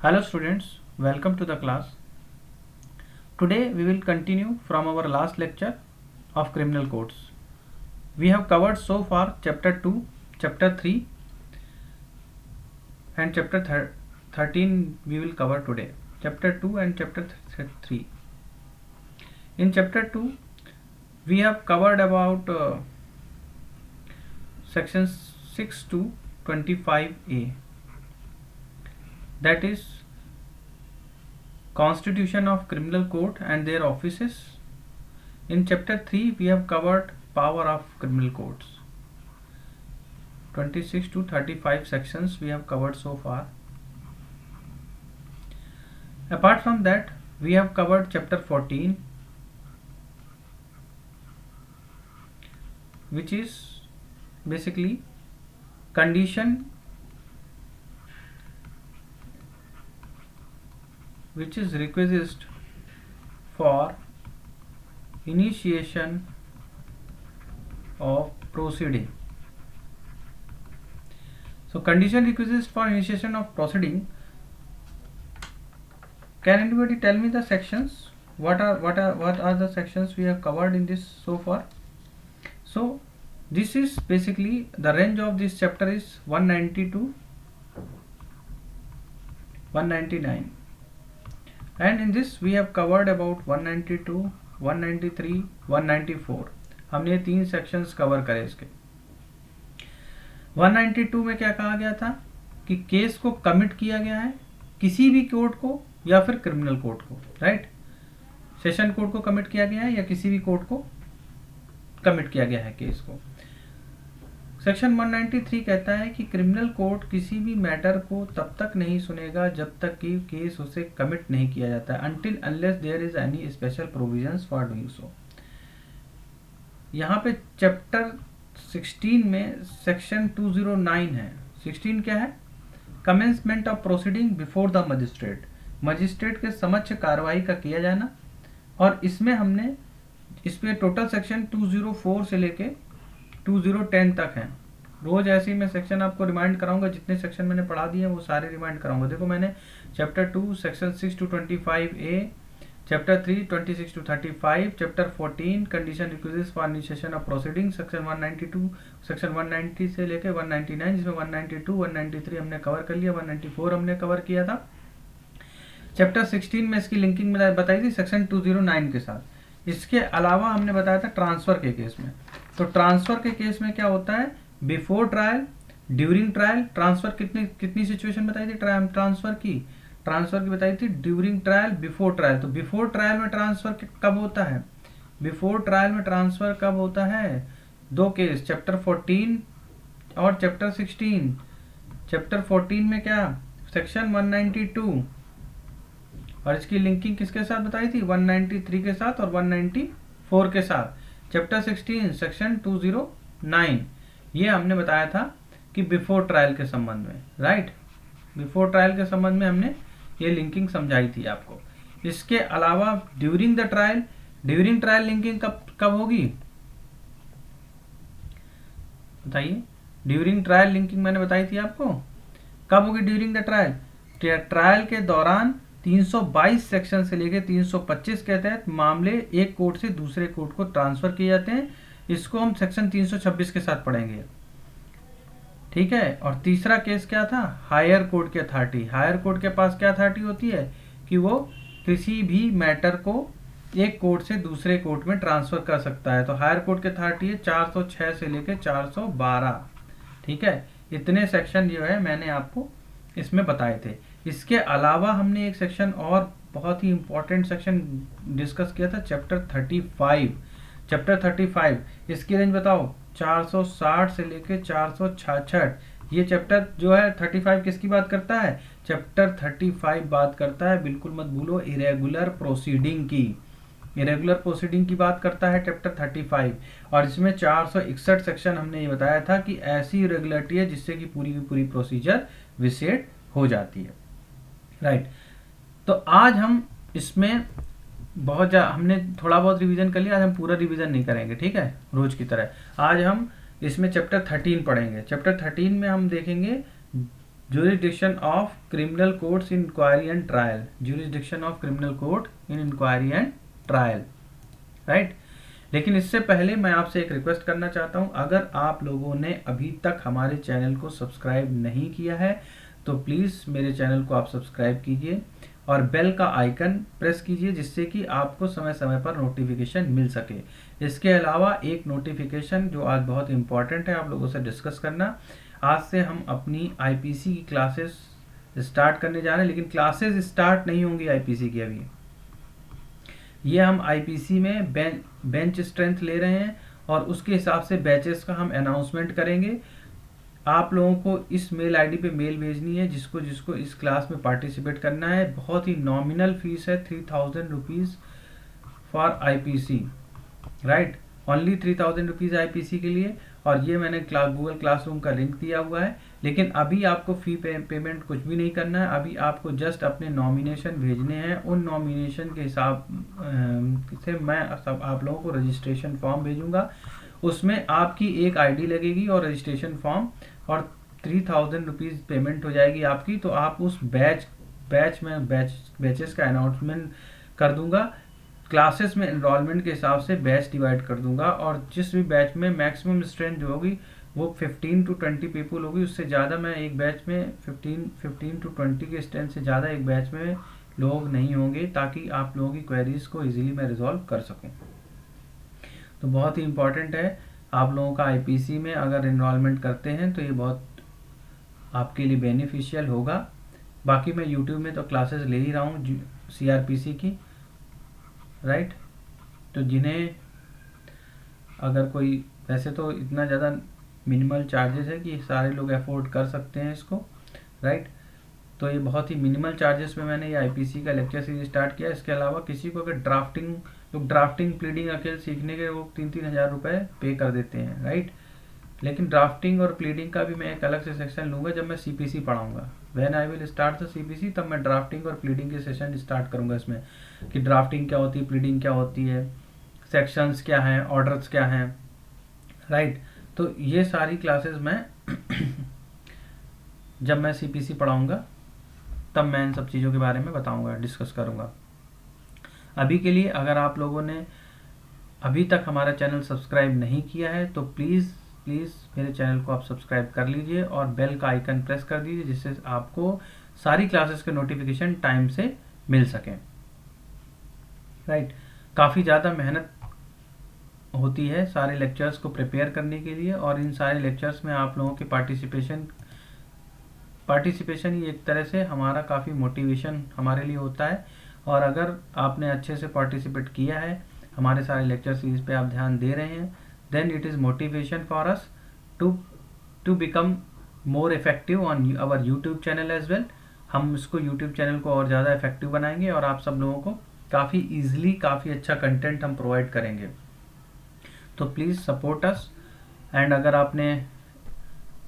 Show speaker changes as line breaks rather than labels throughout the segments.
Hello students, welcome to the class. Today we will continue from our last lecture of criminal codes. We have covered so far chapter 2, chapter 3 and chapter 13 we will cover today. Chapter 2 and chapter 3. In chapter 2 we have covered about sections 6 to 25A, that is Constitution of Criminal Code and their offices. In chapter 3 we have covered power of criminal codes. 26 to 35 sections we have covered so far. Apart from that, we have covered chapter 14, which is basically condition which is requisite for initiation of proceeding. So condition requisite for initiation of proceeding. Can anybody tell me the sections? What are the sections we have covered in this so far? So this is basically the range of this chapter is 190 to 199. And in this we have covered about 192, 193, 194. हमने ये 3 sections cover करे इसके. 192 में क्या कहा गया था कि केस को कमिट किया गया है किसी भी कोर्ट को या फिर क्रिमिनल कोर्ट को, राइट. सेशन कोर्ट को कमिट किया गया है या किसी भी कोर्ट को कमिट किया गया है केस को. सेक्शन 193 कहता है कि क्रिमिनल कोर्ट किसी भी मैटर को तब तक नहीं सुनेगा जब तक कि केस उसे कमिट नहीं किया जाता है, until unless there is any special provisions for doing so. यहाँ पे चैप्टर 16 में सेक्शन 209 है. 16 क्या है? Commencement of proceeding before the magistrate. Magistrate के समक्ष कार्रवाई का किया जाना. और इसमें हमने इसमें टोटल सेक्शन 204 से लेके 2010 तक है. रोज ऐसे ही मैं सेक्शन आपको रिमाइंड कराऊंगा. जितने सेक्शन मैंने पढ़ा दिए वो सारे रिमाइंड कराऊंगा. देखो मैंने chapter 2 section 6 to 25A, chapter 3 26 to 35, chapter 14 condition requisites for initiation of proceeding, section 192 section 190 से लेके 199, जिसमें 192 193 हमने कवर कर लिया, 194 हमने कवर किया था. चैप्टर 16 में इसकी लिंकिंग बताई थी सेक्शन 209 के साथ. इसके अलावा हमने बताया था ट्रांसफर के केस में. तो ट्रांसफर के केस में क्या होता है? Before trial, during trial. Transfer कितनी सिचुएशन बताई थी ट्रांसफर की बताई थी ड्यूरिंग ट्रायल, बिफोर ट्रायल. तो बिफोर ट्रायल में ट्रांसफर कब होता है? बिफोर ट्रायल में ट्रांसफर कब होता है? 2 केस, चैप्टर 14 और चैप्टर 16. चैप्टर 14 में क्या? सेक्शन 192 और इसकी लिंकिंग किसके साथ बताई थी? 193 के साथ और 194 के साथ. चैप्टर 16 सेक्शन 209 ये हमने बताया था कि बिफोर ट्रायल के संबंध में, राइट. बिफोर ट्रायल के संबंध में हमने ये लिंकिंग समझाई थी आपको. इसके अलावा during the trial, during trial linking कब होगी बताइए. ड्यूरिंग ट्रायल लिंकिंग मैंने बताई थी आपको. कब होगी ड्यूरिंग द ट्रायल? ट्रायल के दौरान 322 सेक्शन से लेकर 325 के तहत मामले एक कोर्ट से दूसरे कोर्ट को ट्रांसफर किए जाते हैं. इसको हम सेक्शन 326 के साथ पढ़ेंगे, ठीक है. और तीसरा केस क्या था? हायर कोर्ट की अथॉरिटी. हायर कोर्ट के पास क्या अथॉरिटी होती है कि वो किसी भी मैटर को एक कोर्ट से दूसरे कोर्ट में ट्रांसफर कर सकता है. तो हायर कोर्ट की अथॉरिटी है 406 से लेकर 412, ठीक है. इतने सेक्शन जो है मैंने आपको इसमें बताए थे. इसके अलावा हमने एक सेक्शन और बहुत ही इंपॉर्टेंट सेक्शन डिस्कस किया था, चैप्टर 35. चैप्टर 35 इसकी रेंज बताओ 460 से लेके 466. ये चैप्टर जो है 35 किसकी बात करता है? चैप्टर 35 बात करता है, बिल्कुल मत भूलो, इरेगुलर प्रोसीडिंग की. इरेगुलर प्रोसीडिंग की बात करता है चैप्टर 35. और इसमें 461 सेक्शन हमने ये बताया था कि ऐसी इरेगुलरिटी है जिससे कि पूरी की पूरी प्रोसीजर विसेट हो जाती है, राइट. तो आज हम इसमें हमने थोड़ा बहुत रिवीजन कर लिया. आज हम पूरा रिवीजन नहीं करेंगे, ठीक है, रोज की तरह. आज हम इसमें चैप्टर 13 पढ़ेंगे. चैप्टर 13 में हम देखेंगे jurisdiction of criminal courts in inquiry and trial, jurisdiction of criminal court in inquiry and trial, right? लेकिन इससे पहले मैं आपसे एक रिक्वेस्ट करना चाहता हूं, अगर आप लोगों ने अभी तक हमारे चैनल को सब्सक्राइब नहीं किया है तो प्लीज़ मेरे चैनल को आप सब्सक्राइब कीजिए और बेल का आइकन प्रेस कीजिए, जिससे कि आपको समय समय पर नोटिफिकेशन मिल सके। इसके अलावा एक नोटिफिकेशन जो आज बहुत इम्पॉर्टेंट है आप लोगों से डिस्कस करना, आज से हम अपनी आईपीसी की क्लासेस स्टार्ट करने जा रहे हैं, लेकिन क्लासेस स्टार्ट नहीं होंगी आईपीसी की अभी। ये हम आईपीसी में बेंच स्ट्रेंथ ले रहे हैं और उसके हिसाब से बैचेस का हम अनाउंसमेंट करेंगे। आप लोगों को इस मेल आईडी पे मेल भेजनी है जिसको जिसको इस क्लास में पार्टिसिपेट करना है। बहुत ही नॉमिनल फीस है, 3000 rupees for IPC, right, only 3000 rupees IPC के लिए। और ये मैंने गूगल क्लासरूम का लिंक दिया हुआ है। लेकिन अभी आपको फी पेमेंट कुछ भी नहीं करना है, अभी आपको जस्ट अपने नॉमिनेशन भेजने हैं। उन नॉमिनेशन के हिसाब से मैं सब आप लोगों को रजिस्ट्रेशन फॉर्म भेजूंगा, उसमें आपकी एक आईडी लगेगी और रजिस्ट्रेशन फॉर्म, और 3000 रुपीज़ पेमेंट हो जाएगी आपकी। तो आप उस बैचेस का अनाउंसमेंट कर दूंगा, क्लासेस में एनरोलमेंट के हिसाब से बैच डिवाइड कर दूंगा, और जिस भी बैच में मैक्सिमम स्ट्रेंथ जो होगी वो 15 to 20 पीपल होगी। उससे ज़्यादा मैं एक बैच में 15 to 20 के स्ट्रेंथ से ज़्यादा एक बैच में लोग नहीं होंगे, ताकि आप लोगों की क्वेरीज को इजीली मैं रिजॉल्व कर सकूं। तो बहुत ही इम्पॉर्टेंट है, आप लोगों का आईपीसी में अगर एनरोलमेंट करते हैं तो ये बहुत आपके लिए बेनिफिशियल होगा। बाकी मैं यूट्यूब में तो क्लासेस ले ही रहा हूँ सीआरपीसी की, राइट। तो जिन्हें अगर कोई, वैसे तो इतना ज़्यादा मिनिमल चार्जेस है कि सारे लोग अफोर्ड कर सकते हैं इसको, राइट। तो ये बहुत ही मिनिमल चार्जेस में मैंने ये आईपीसी का लेक्चर सीरीज स्टार्ट किया। इसके अलावा किसी को अगर ड्राफ्टिंग प्लीडिंग अकेले सीखने के वो 3-3 हज़ार रुपये पे कर देते हैं, राइट। लेकिन ड्राफ्टिंग और प्लीडिंग का भी मैं एक अलग से सेक्शन लूँगा जब मैं सीपीसी पढ़ाऊँगा। When I will start the CPC, तब मैं ड्राफ्टिंग और प्लीडिंग के सेशन स्टार्ट करूँगा इसमें, कि ड्राफ्टिंग क्या होती है, प्लीडिंग क्या होती है, सेक्शंस क्या हैं, ऑर्डर्स क्या हैं, राइट। तो ये सारी क्लासेस मैं जब मैं सीपीसी पढ़ाऊँगा तब मैं इन सब चीज़ों के बारे में बताऊँगा, डिस्कस करूँगा। अभी के लिए अगर आप लोगों ने अभी तक हमारा चैनल सब्सक्राइब नहीं किया है तो प्लीज़ मेरे चैनल को आप सब्सक्राइब कर लीजिए और बेल का आइकन प्रेस कर दीजिए, जिससे आपको सारी क्लासेस के नोटिफिकेशन टाइम से मिल सकें, राइट। काफ़ी ज़्यादा मेहनत होती है सारे लेक्चर्स को प्रिपेयर करने के लिए, और इन सारे लेक्चर्स में आप लोगों के पार्टिसिपेशन ही एक तरह से हमारा काफ़ी मोटिवेशन हमारे लिए होता है। और अगर आपने अच्छे से पार्टिसिपेट किया है, हमारे सारे लेक्चर सीरीज पे आप ध्यान दे रहे हैं, then it is motivation for us to become more effective on our YouTube channel as well. हम इसको यूट्यूब चैनल को और ज़्यादा इफेक्टिव बनाएंगे और आप सब लोगों को काफ़ी ईजिली काफ़ी अच्छा कंटेंट हम प्रोवाइड करेंगे। तो प्लीज़ सपोर्ट अस। एंड अगर आपने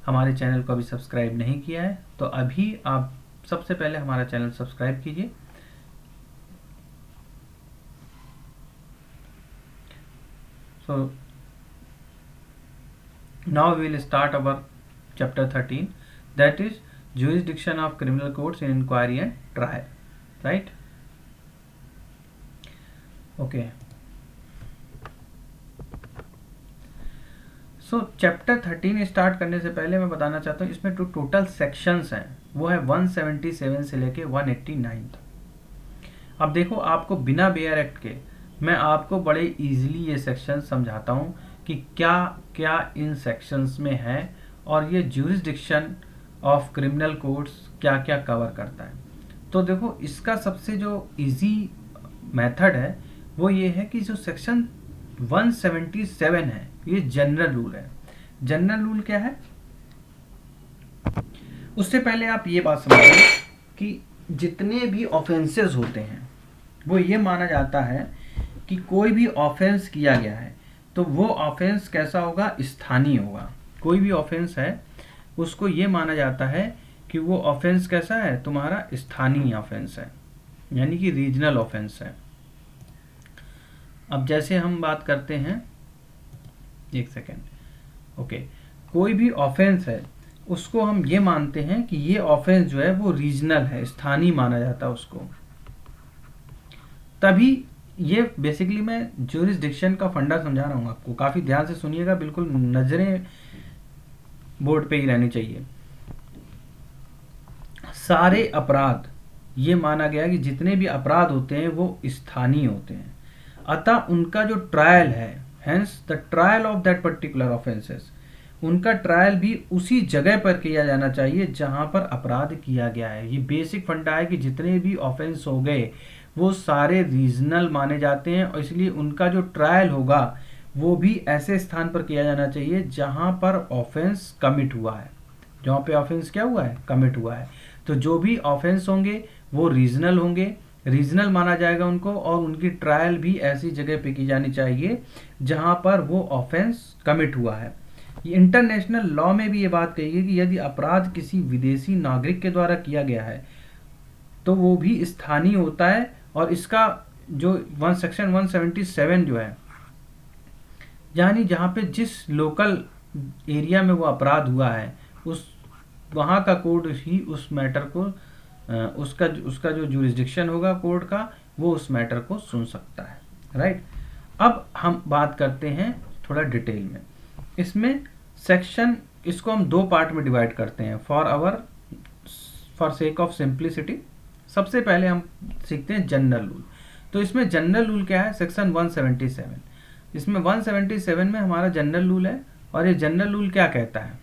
हमारे चैनल को अभी सब्सक्राइब नहीं किया है तो अभी आप सबसे पहले हमारा चैनल सब्सक्राइब कीजिए। So now we will start our chapter 13, that is jurisdiction of criminal courts in inquiry and trial, right? Okay. So chapter 13 start करने से पहले मैं बताना चाहता हूँ इसमें जो टोटल सेक्शंस हैं वो है 177 से लेके 189 तक। अब देखो, आपको बिना बेयर एक्ट के मैं आपको बड़े इजीली ये सेक्शन समझाता हूँ कि क्या क्या इन सेक्शंस में है और ये ज्यूरिसडिक्शन ऑफ क्रिमिनल कोर्ट्स क्या क्या कवर करता है। तो देखो, इसका सबसे जो इजी मेथड है वो ये है कि जो सेक्शन 177 है ये जनरल रूल है। जनरल रूल क्या है, उससे पहले आप ये बात समझिए कि जितने भी ऑफेंसेस होते हैं वो ये माना जाता है कि कोई भी ऑफेंस किया गया है तो वो ऑफेंस कैसा होगा, स्थानीय होगा। कोई भी ऑफेंस है उसको ये माना जाता है कि वो ऑफेंस कैसा है, तुम्हारा स्थानीय ऑफेंस है, यानी कि रीजनल ऑफेंस है। अब जैसे हम बात करते हैं, एक सेकेंड, ओके, कोई भी ऑफेंस है उसको हम ये मानते हैं कि ये ऑफेंस जो है वो रीजनल है, स्थानीय माना जाता है उसको। तभी ये बेसिकली मैं ज्यूरिसडिक्शन का फंडा समझा रहा हूँ आपको, काफ़ी ध्यान से सुनिएगा, बिल्कुल नज़रें बोर्ड पे ही रहनी चाहिए। सारे अपराध, ये माना गया कि जितने भी अपराध होते हैं वो स्थानीय होते हैं, अतः उनका जो ट्रायल है, hence the trial of that particular offences, उनका ट्रायल भी उसी जगह पर किया जाना चाहिए जहां पर अपराध किया गया है। ये बेसिक फंडा है कि जितने भी ऑफेंस हो गए वो सारे रीजनल माने जाते हैं, और इसलिए उनका जो ट्रायल होगा वो भी ऐसे स्थान पर किया जाना चाहिए जहां पर ऑफेंस कमिट हुआ है, जहाँ पे ऑफेंस क्या हुआ है, कमिट हुआ है। तो जो भी ऑफेंस होंगे वो रीजनल होंगे, रीजनल माना जाएगा उनको, और उनकी ट्रायल भी ऐसी जगह पे की जानी चाहिए जहां पर वो ऑफेंस कमिट हुआ है। ये इंटरनेशनल लॉ में भी ये बात कही है कि यदि अपराध किसी विदेशी नागरिक के द्वारा किया गया है तो वो भी स्थानीय होता है, और इसका जो सेक्शन 177 जो है, यानी जहाँ पे जिस लोकल एरिया में वो अपराध हुआ है उस वहाँ का कोर्ट ही उस मैटर को उसका उसका जो जुरिस्डिक्शन होगा कोर्ट का, वो उस मैटर को सुन सकता है, राइट। अब हम बात करते हैं थोड़ा डिटेल में। इसमें सेक्शन, इसको हम दो पार्ट में डिवाइड करते हैं फॉर सेक ऑफ सिंप्लिसिटी। सबसे पहले हम सीखते हैं जनरल रूल। तो इसमें जनरल रूल क्या है, सेक्शन 177। इसमें 177 में हमारा जनरल रूल है, और ये जनरल रूल क्या कहता है,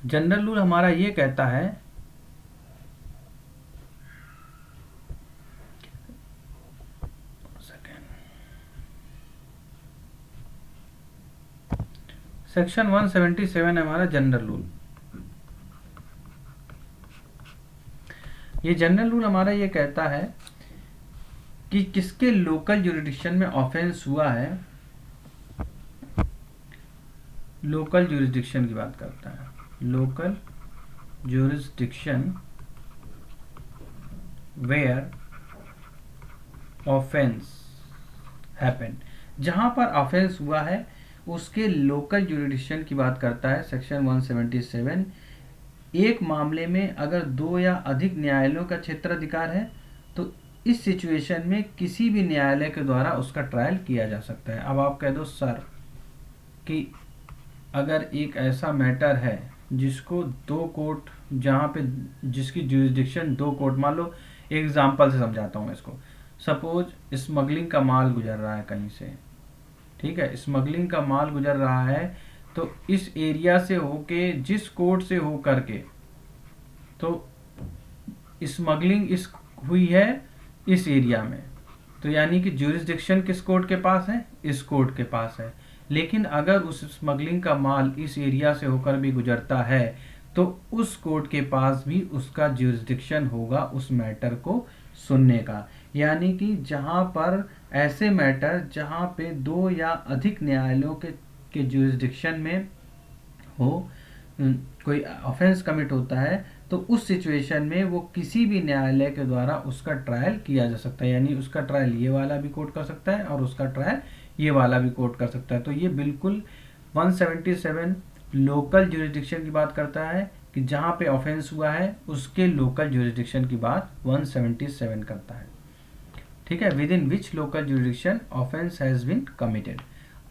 जनरल रूल हमारा ये कहता है सेक्शन 177 है हमारा जनरल रूल। ये जनरल रूल हमारा ये कहता है कि किसके लोकल जुरिडिक्शन में ऑफेंस हुआ है, लोकल जुरिडिक्शन की बात करता है, local jurisdiction where offence happened, जहां पर ऑफेंस हुआ है उसके लोकल जुरिडिक्शन की बात करता है सेक्शन 177। एक मामले में अगर दो या अधिक न्यायालयों का क्षेत्राधिकार है तो इस सिचुएशन में किसी भी न्यायालय के द्वारा उसका ट्रायल किया जा सकता है। अब आप कह दो सर कि अगर एक ऐसा मैटर है जिसको दो कोर्ट, जहाँ पे जिसकी जुरिस्डिक्शन दो कोर्ट, मान लो एग्जाम्पल से समझाता हूँ इसको, सपोज स्मगलिंग का माल गुजर रहा है कहीं से, ठीक है, स्मगलिंग का माल गुजर रहा है, तो इस एरिया से होके जिस कोर्ट से हो करके तो स्मगलिंग इस हुई है इस एरिया में, तो यानी कि ज्यूरिसडिक्शन किस कोर्ट के पास है, इस कोर्ट के पास है। लेकिन अगर उस स्मगलिंग का माल इस एरिया से होकर भी गुजरता है तो उस कोर्ट के पास भी उसका ज्यूरिसडिक्शन होगा उस मैटर को सुनने का। यानी कि जहां पर ऐसे मैटर जहां पे दो या अधिक न्यायालयों के ज्यूरिसडिक्शन में हो कोई ऑफेंस कमिट होता है तो उस सिचुएशन में वो किसी भी न्यायालय के द्वारा उसका ट्रायल किया जा सकता है, यानी उसका ट्रायल ये वाला भी कोर्ट कर सकता है और उसका ट्रायल ये वाला भी कोर्ट कर सकता है। तो ये बिल्कुल 177 लोकल ज्यूरिसडिक्शन की बात करता है कि जहाँ पे ऑफेंस हुआ है उसके लोकल ज्यूरिसडिक्शन की बात 177 करता है, ठीक है, within which local jurisdiction offence has been committed.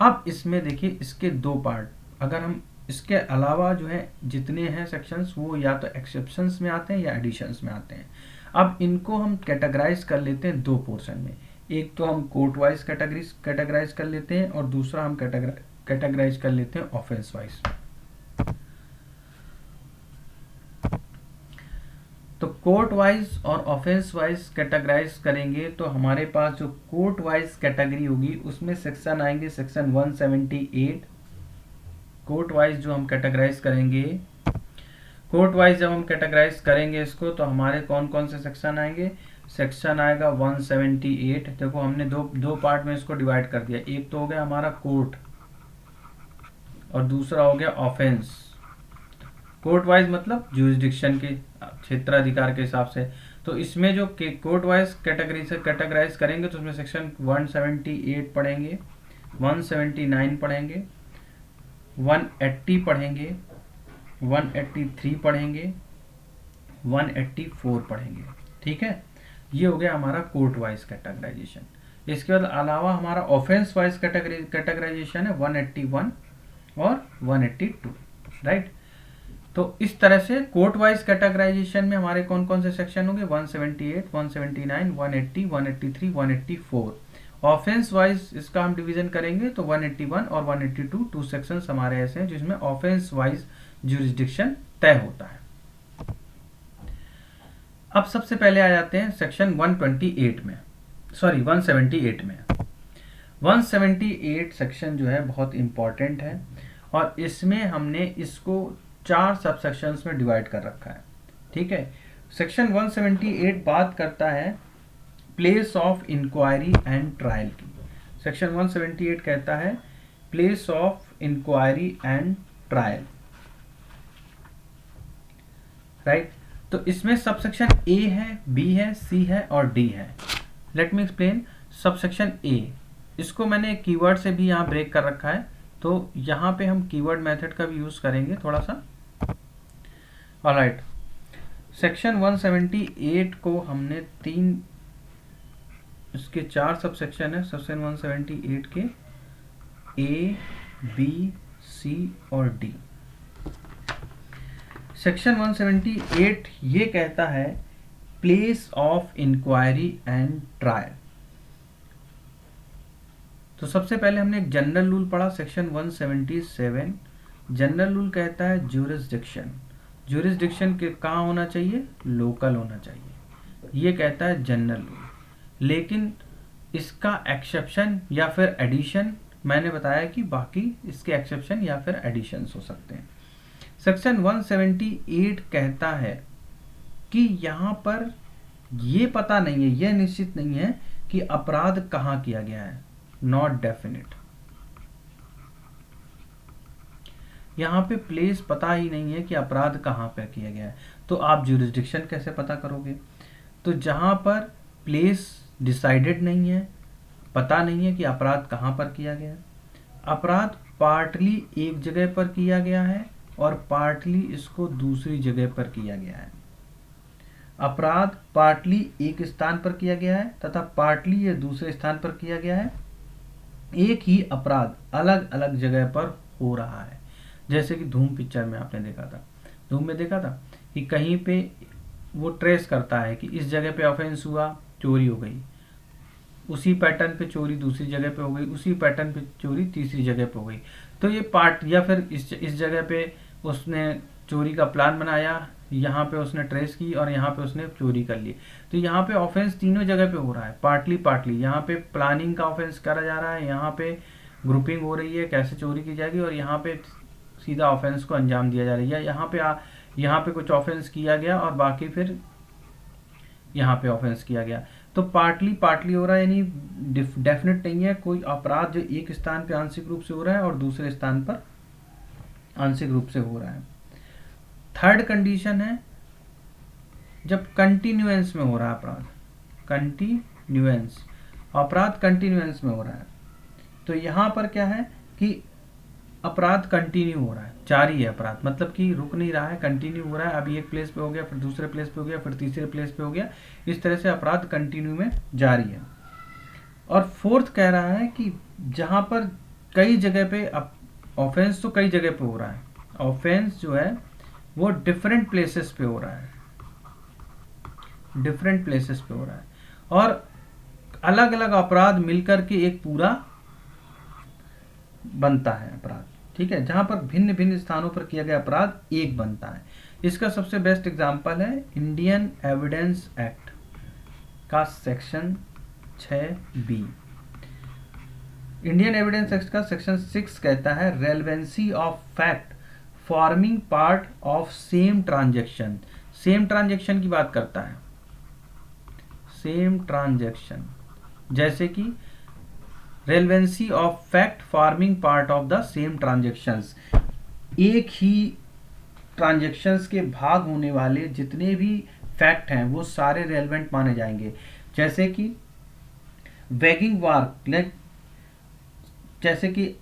अब इसमें देखिए इसके दो पार्ट, अगर हम इसके अलावा जो है जितने हैं सेक्शंस वो या तो एक्सेप्शंस में आते हैं या एडिशंस में आते हैं। अब इनको हम कैटेगराइज कर लेते हैं दो पोर्शन में, एक तो हम कोर्ट वाइज कैटेगराइज कर लेते हैं और दूसरा हम कैटेगराइज कर लेते हैं ऑफेंस वाइज। तो कोर्ट वाइज और ऑफेंस वाइज कैटेगराइज करेंगे तो हमारे पास जो कोर्ट वाइज कैटेगरी होगी उसमें सेक्शन आएंगे सेक्शन 178। कोर्ट वाइज जो हम कैटेगराइज करेंगे, कोर्ट वाइज जब हम कैटेगराइज करेंगे इसको तो हमारे कौन कौन से सेक्शन आएंगे, सेक्शन आएगा 178। देखो हमने दो पार्ट में इसको डिवाइड कर दिया, एक तो हो गया हमारा कोर्ट और दूसरा हो गया ऑफेंस। कोर्ट वाइज मतलब ज्यूरिसडिक्शन के क्षेत्राधिकार के हिसाब से, तो इसमें जो कोर्ट वाइज कैटेगरी से कैटेगराइज करेंगे तो उसमें सेक्शन 178 पढ़ेंगे, 179 पढ़ेंगे, 180 पढ़ेंगे, 183 पढ़ेंगे, 184 पढ़ेंगे। ठीक है, ये हो गया हमारा कोर्ट वाइज कैटेगराइजेशन। इसके बाद अलावा हमारा ऑफेंस वाइज कैटेगराइजेशन है 181 और 182, राइट। तो इस तरह से कोर्ट वाइज कैटेगराइजेशन में हमारे कौन कौन से सेक्शन होंगे, 178, 179, 180, 183, 184। ऑफेंस वाइज इसका हम डिवीजन करेंगे तो 181 और 182 टू सेक्शंस हमारे ऐसे हैं जिसमें ऑफेंस वाइज ज्यूरिसडिक्शन तय होता है। अब सबसे पहले आ जाते हैं सेक्शन 128 में, सॉरी 178 में। 178 सेक्शन जो है बहुत इंपॉर्टेंट है और इसमें हमने इसको 4 सब सेक्शंस में डिवाइड कर रखा है। ठीक है, सेक्शन 178 बात करता है place of inquiry and trial की। सेक्शन 178 कहता है place of inquiry and trial, right. तो इसमें सब सेक्शन ए है, बी है, सी है और डी है। Let me explain. Sub section A, इसको मैंने कीवर्ड से भी यहाँ ब्रेक कर रखा है, तो यहाँ पे हम कीवर्ड मेथड का भी यूज करेंगे थोड़ा सा। ऑलराइट, सेक्शन 178 को हमने इसके 4 सब सेक्शन है सेक्शन 178 के, ए, बी, सी और डी। सेक्शन 178 ये कहता है place of inquiry and trial. तो सबसे पहले हमने एक जनरल रूल पढ़ा सेक्शन 177। जनरल रूल कहता है ज्यूरिसडिक्शन, ज्यूरिसडिक्शन के कहाँ होना चाहिए, लोकल होना चाहिए, ये कहता है जनरल रूल। लेकिन इसका एक्सेप्शन या फिर एडिशन, मैंने बताया कि बाकी इसके एक्सेप्शन या फिर एडिशंस हो सकते हैं। सेक्शन 178 कहता है कि यहाँ पर ये पता नहीं है, यह निश्चित नहीं है कि अपराध कहाँ किया गया है, नॉट डेफिनेट। यहाँ पे प्लेस पता ही नहीं है कि अपराध कहाँ पे किया गया है, तो आप ज्यूरिसडिक्शन कैसे पता करोगे। तो जहाँ पर प्लेस डिसाइडेड नहीं है, पता नहीं है कि अपराध कहाँ पर किया गया है, अपराध पार्टली एक जगह पर किया गया है और पार्टली इसको दूसरी जगह पर किया गया है। अपराध पार्टली एक स्थान पर किया गया है तथा पार्टली ये दूसरे स्थान पर किया गया है। एक ही अपराध अलग अलग जगह पर हो रहा है, जैसे कि धूम पिक्चर में आपने देखा था, धूम में देखा था कि कहीं पे वो ट्रेस करता है कि इस जगह पे ऑफेंस हुआ, चोरी हो गई, उसी पैटर्न पे चोरी दूसरी जगह पे हो गई, उसी पैटर्न पे चोरी तीसरी जगह पे हो गई। तो ये पार्ट, या फिर इस जगह पे उसने चोरी का प्लान बनाया, यहाँ पे उसने ट्रेस की और यहाँ पे उसने चोरी कर ली। तो यहाँ पे ऑफेंस तीनों जगह पे हो रहा है, पार्टली पार्टली। यहाँ पे प्लानिंग का ऑफेंस करा जा रहा है, यहाँ पे ग्रुपिंग हो रही है कैसे चोरी की जाएगी, और यहाँ पे सीधा ऑफेंस को अंजाम दिया जा रहा है, या यहाँ पे कुछ ऑफेंस किया गया और बाकी फिर यहाँ पे ऑफेंस किया गया। तो पार्टली पार्टली हो रहा है, यानी डेफिनेट नहीं है कोई अपराध जो एक स्थान पे आंशिक रूप से हो रहा है और दूसरे स्थान पर आंशिक रूप से हो रहा है। थर्ड कंडीशन है जब कंटिन्यूएंस में हो रहा है अपराध, कंटिन्यूएंस, अपराध कंटिन्यूएंस में हो रहा है। तो यहाँ पर क्या है कि अपराध कंटिन्यू हो रहा है, जारी है अपराध, मतलब कि रुक नहीं रहा है, कंटिन्यू हो रहा है। अभी एक प्लेस पे हो गया, फिर दूसरे प्लेस पे हो गया, फिर तीसरे प्लेस पे हो गया, इस तरह से अपराध कंटिन्यू में जारी है। और फोर्थ कह रहा है कि जहाँ पर कई जगह पे ऑफेंस तो कई जगह पे हो रहा है, ऑफेंस जो है वो डिफरेंट प्लेसेस पे हो रहा है, डिफरेंट प्लेसेस पे हो रहा है, और अलग अलग अपराध मिलकर के एक पूरा बनता है अपराध। ठीक है, जहां पर भिन्न भिन्न स्थानों पर किया गया अपराध एक बनता है। इसका सबसे बेस्ट एग्जांपल है इंडियन एविडेंस एक्ट का section 6B। Indian evidence act का सेक्शन 6 कहता है relevancy of fact forming part of same transaction. Same transaction की बात करता है, सेम ट्रांजैक्शन, जैसे कि relevancy of fact forming part of the same transactions, एक ही ट्रांजैक्शंस के भाग होने वाले जितने भी फैक्ट हैं वो सारे रेलेवेंट माने जाएंगे। जैसे कि वैगिंग वार, जैसे कि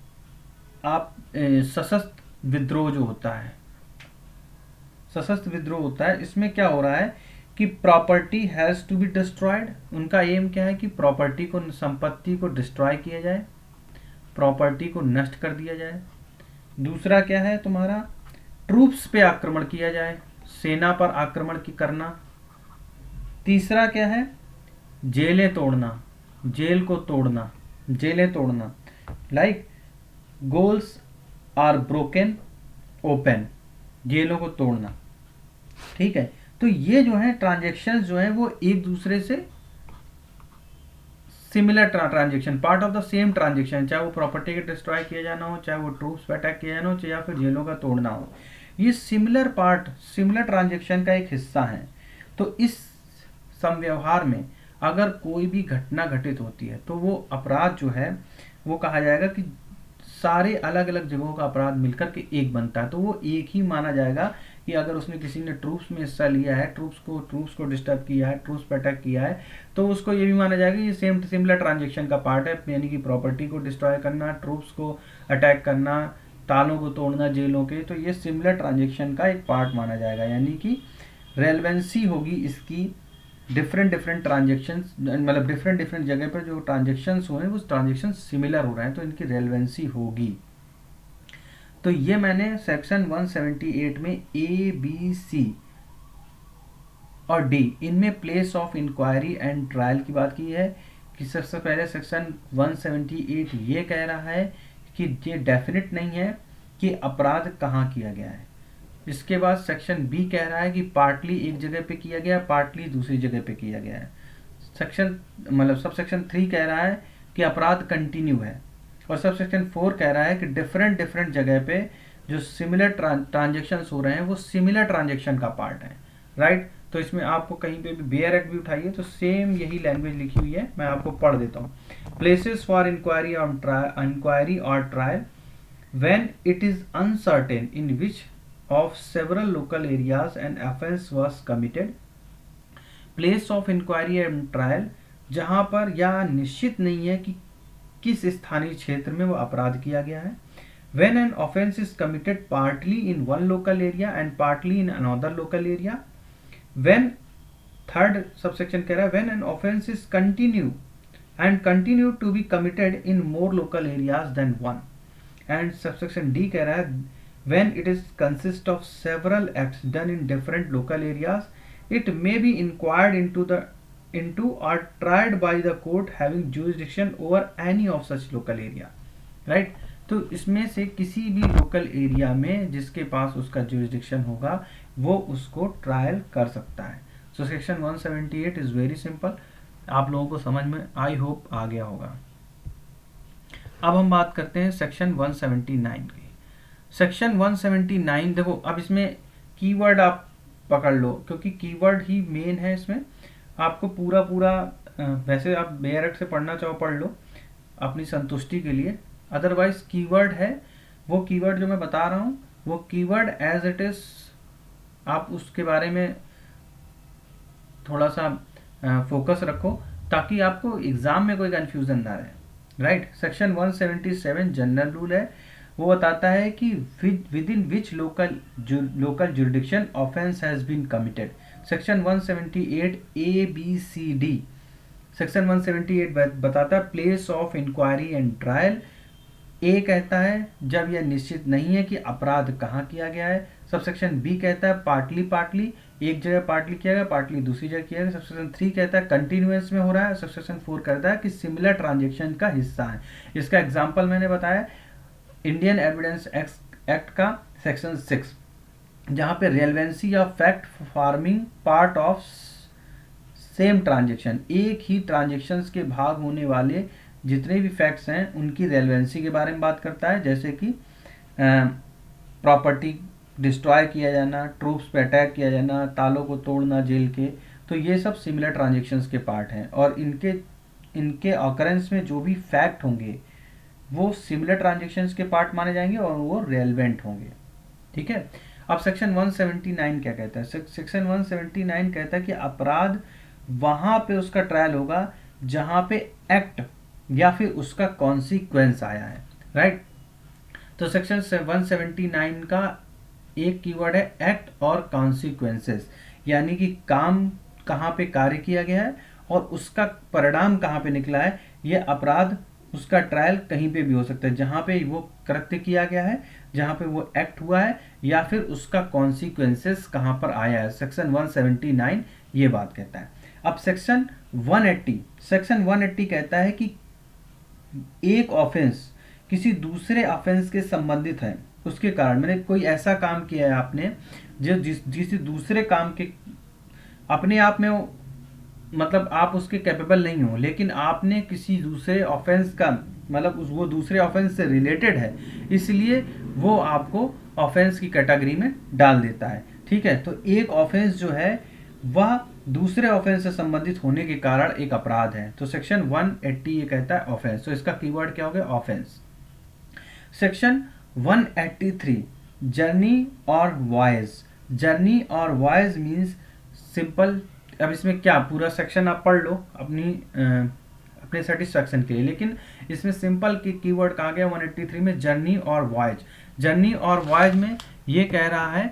आप सशस्त्र विद्रोह जो होता है, सशस्त्र विद्रोह होता है, इसमें क्या हो रहा है कि property has to be destroyed. उनका एम क्या है कि प्रॉपर्टी को, संपत्ति को डिस्ट्रॉय किया जाए, प्रॉपर्टी को नष्ट कर दिया जाए। दूसरा क्या है तुम्हारा, ट्रूप्स पे आक्रमण किया जाए, सेना पर आक्रमण की करना। तीसरा क्या है, जेलें तोड़ना, जेल को तोड़ना, जेलें तोड़ना, like gaols are broken open, जेलों को तोड़ना। ठीक है, तो ये जो है ट्रांजेक्शन्स जो है वो एक दूसरे से similar transaction, part of the same transaction, चाहे वो प्रॉपर्टी के डिस्ट्रॉय किया जाना हो, चाहे वो ट्रूप्स पे अटैक किया जाना हो, चाहे या फिर जेलों का तोड़ना हो, ये सिमिलर पार्ट, सिमिलर ट्रांजेक्शन का एक हिस्सा है। तो इस समव्यवहार में अगर कोई भी घटना घटित होती है तो वो अपराध जो है वो कहा जाएगा कि सारे अलग अलग जगहों का अपराध मिलकर के एक बनता है, तो वो एक ही माना जाएगा कि अगर उसने किसी ने ट्रूप्स में हिस्सा लिया है, ट्रूप्स को डिस्टर्ब किया है, ट्रूप्स पर अटैक किया है, तो उसको ये भी माना जाएगा ये सेम सिमिलर ट्रांजेक्शन का पार्ट है, यानी कि प्रॉपर्टी को डिस्ट्रॉय करना, ट्रूप्स को अटैक करना, तालों को तोड़ना जेलों के, तो ये सिमिलर ट्रांजेक्शन का एक पार्ट माना जाएगा। यानी कि रेलेवेंसी होगी इसकी डिफरेंट डिफरेंट ट्रांजेक्शन्स, मतलब डिफरेंट डिफरेंट जगह पर जो ट्रांजेक्शन्स हुए हैं वो ट्रांजेक्शन सिमिलर हो रहे हैं, तो इनकी रेलेवेंसी होगी। तो ये मैंने सेक्शन 178 में ए बी सी और डी इनमें place of inquiry and trial की बात की है कि सबसे पहले सेक्शन 178 ये कह रहा है कि ये डेफिनेट नहीं है कि अपराध कहाँ किया गया है। इसके बाद सेक्शन बी कह रहा है कि पार्टली एक जगह पे किया गया, पार्टली दूसरी जगह पे किया गया है। सेक्शन मतलब सब सेक्शन 3 कह रहा है कि अपराध कंटिन्यू है, और सब सेक्शन 4 कह रहा है कि डिफरेंट डिफरेंट जगह पे जो सिमिलर ट्रांजेक्शन्स हो रहे हैं वो सिमिलर ट्रांजेक्शन का पार्ट है, राइट। तो इसमें आपको कहीं पे भी बेयर एक्ट भी उठाइए तो सेम यही लैंग्वेज लिखी हुई है, मैं आपको पढ़ देता हूँ। प्लेसेस फॉर इंक्वायरी और trial when it is uncertain in which of several local areas an offense was committed, place of inquiry and trial जहां पर यह निश्चित नहीं है कि किस स्थानीय क्षेत्र में वो अपराध किया गया है। when an offense is committed partly in one local area and partly in another local area, when third subsection कह रहा है when an offense is continue to be committed in more local areas than one, and subsection D कह रहा है when it is consist of several acts done in different local areas, it may be inquired into or tried by the court having jurisdiction over any of such local area, right। तो इसमें से किसी भी local area में जिसके पास उसका jurisdiction होगा वो उसको ट्रायल कर सकता है। So section 178 is very simple, आप लोगों को समझ में आई होप आ गया होगा। अब हम बात करते हैं सेक्शन 179 की। सेक्शन 179 देखो, अब इसमें कीवर्ड आप पकड़ लो क्योंकि कीवर्ड ही मेन है इसमें। आपको पूरा वैसे आप बेयर एक्ट से पढ़ना चाहो पढ़ लो अपनी संतुष्टि के लिए, अदरवाइज कीवर्ड है वो कीवर्ड जो मैं बता रहा हूँ वो कीवर्ड एज इट इज आप उसके बारे में थोड़ा सा फोकस रखो ताकि आपको एग्जाम में कोई कंफ्यूजन ना रहे, राइट। सेक्शन 177 जनरल रूल है, वो बताता है कि within which local jurisdiction offence has been committed. Section 178 A B C D. Section 178 बताता है place of inquiry and trial. A कहता है जब यह निश्चित नहीं है कि अपराध कहाँ किया गया है। सबसेक्शन बी कहता है पार्टली एक जगह पार्टली किया गया, पार्टली दूसरी जगह किया गया। सबसेक्शन 3 कहता है कंटिन्यूअस में हो रहा है। सबसेक्शन 4 कहता है कि सिमिलर ट्रांजेक्शन का हिस्सा है। इसका एग्जाम्पल मैंने बताया इंडियन एविडेंस एक्ट का सेक्शन 6, जहाँ पे relevancy of fact farming part of same transaction, एक ही ट्रांजेक्शन्स के भाग होने वाले जितने भी फैक्ट्स हैं उनकी रेलेवेंसी के बारे में बात करता है, जैसे कि प्रॉपर्टी डिस्ट्रॉय किया जाना, ट्रूप्स पे अटैक किया जाना, तालों को तोड़ना जेल के, तो ये सब सिमिलर ट्रांजेक्शन्स के पार्ट हैं और इनके ऑकरेंस में जो भी फैक्ट होंगे वो सिमिलर ट्रांजेक्शन्स के पार्ट माने जाएंगे और वो रेलेवेंट होंगे, ठीक है। अब सेक्शन 179 क्या कहता है? सेक्शन 179 कहता है कि अपराध वहां पे उसका ट्रायल होगा जहां पे एक्ट या फिर उसका कॉन्सिक्वेंस आया है, राइट। तो सेक्शन 179 का एक कीवर्ड है एक्ट और कॉन्सिक्वेंसेस, यानी कि काम कहाँ पे कार्य किया गया है और उसका परिणाम कहाँ पे निकला है। ये अपराध, उसका ट्रायल कहीं पे भी हो सकता है, जहाँ पे वो कृत्य किया गया है, जहाँ पे वो एक्ट हुआ है, या फिर उसका कॉन्सिक्वेंसेस कहाँ पर आया है। सेक्शन 179 ये बात कहता है। अब सेक्शन 180 कहता है कि एक ऑफेंस किसी दूसरे ऑफेंस के संबंधित है, उसके कारण मैंने कोई ऐसा काम किया है आपने जो जिस दूसरे काम के अपने आप में मतलब आप उसके कैपेबल नहीं हो, लेकिन आपने किसी दूसरे ऑफेंस का मतलब वो दूसरे ऑफेंस से रिलेटेड है, इसलिए वो आपको ऑफेंस की कैटेगरी में डाल देता है। ठीक है, तो एक ऑफेंस जो है वह दूसरे ऑफेंस से संबंधित होने के कारण एक अपराध है। तो सेक्शन 180 ये कहता है ऑफेंस, तो इसका कीवर्ड क्या हो गया, ऑफेंस। सेक्शन 183 जर्नी और वॉयज। जर्नी और वॉयज मीन्स सिंपल। अब इसमें क्या पूरा सेक्शन आप पढ़ लो अपने सेटिस्फैक्शन के लिए, लेकिन इसमें सिंपल की कीवर्ड कहा गया 183 में जर्नी और वॉयज। जर्नी और वॉयज में ये कह रहा है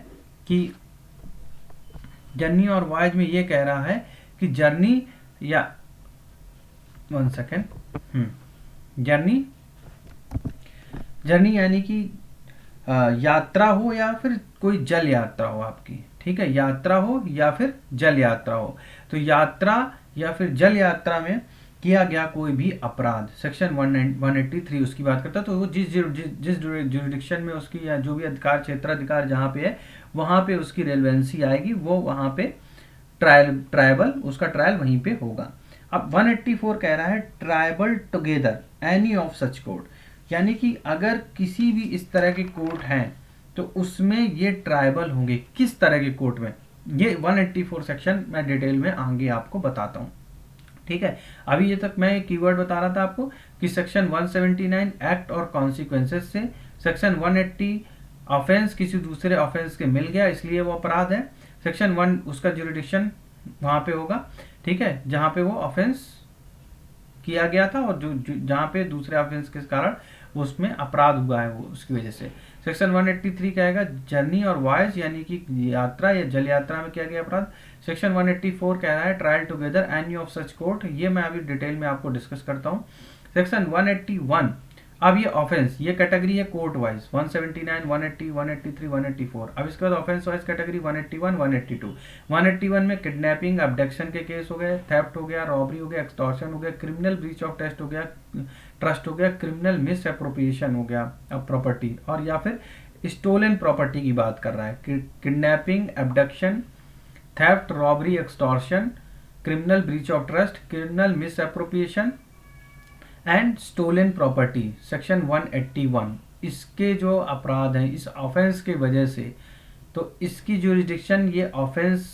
कि जर्नी और वॉयज में ये कह रहा है कि जर्नी या 1 सेकेंड जर्नी यानी कि यात्रा हो या फिर कोई जल यात्रा हो आपकी। ठीक है, यात्रा हो या फिर जल यात्रा हो, तो यात्रा या फिर जल यात्रा में किया गया कोई भी अपराध सेक्शन 183 उसकी बात करता है। तो वो जिस जुरिडिक्शन में उसकी या जो भी अधिकार क्षेत्राधिकार जहाँ पे है वहाँ पे उसकी रेलेवेंसी आएगी, वो वहाँ पे ट्राइबल उसका ट्रायल वहीं पे होगा। अब 184 कह रहा है tribal together any of such court, यानी कि अगर किसी भी इस तरह के कोर्ट हैं तो उसमें ये ट्राइबल होंगे। किस तरह के कोर्ट में, ये 184 सेक्शन मैं डिटेल में आगे आपको बताता हूँ। ठीक है, अभी ये तक मैं कीवर्ड बता रहा था आपको कि सेक्शन 179 एक्ट और कॉन्सिक्वेंसेस से, सेक्शन 180 ऑफेंस किसी दूसरे ऑफेंस के मिल गया इसलिए वो अपराध है। सेक्शन 1 उसका जुरिडिक्शन वहां पे होगा, ठीक है, जहां पे वो ऑफेंस किया गया था और जहां पे दूसरे ऑफेंस के कारण वो उसमें अपराध हुआ है वो उसकी वजह से। सेक्शन 183 कहेगा जर्नी और वॉयज यानी कि यात्रा या जल यात्रा में किया गया अपराध। सेक्शन 184 कह रहा है trial together any of such court, ये मैं अभी डिटेल में आपको डिस्कस करता हूँ। सेक्शन 181 अब ये ऑफेंस, ये कैटेगरी है कोर्ट वाइज 179 180 183 184। अब इसके बाद ऑफेंस वाइज कैटेगरी 181 182। 181 में किडनैपिंग अबडक्शन के केस हो गए, थेफ्ट हो गया, रॉबरी हो गया, एक्सटॉर्शन हो गया, क्रिमिनल ब्रीच ऑफ ट्रस्ट हो गया, क्रिमिनल मिस एप्रोप्रिएशन हो गया प्रॉपर्टी, और या फिर स्टोलन प्रॉपर्टी की बात कर रहा है। Kidnapping, abduction, theft, robbery, extortion, criminal breach of trust, criminal misappropriation and stolen property section 181। इसके जो अपराध हैं इस ऑफेंस के वजह से, तो इसकी जुरिडिक्शन ये ऑफेंस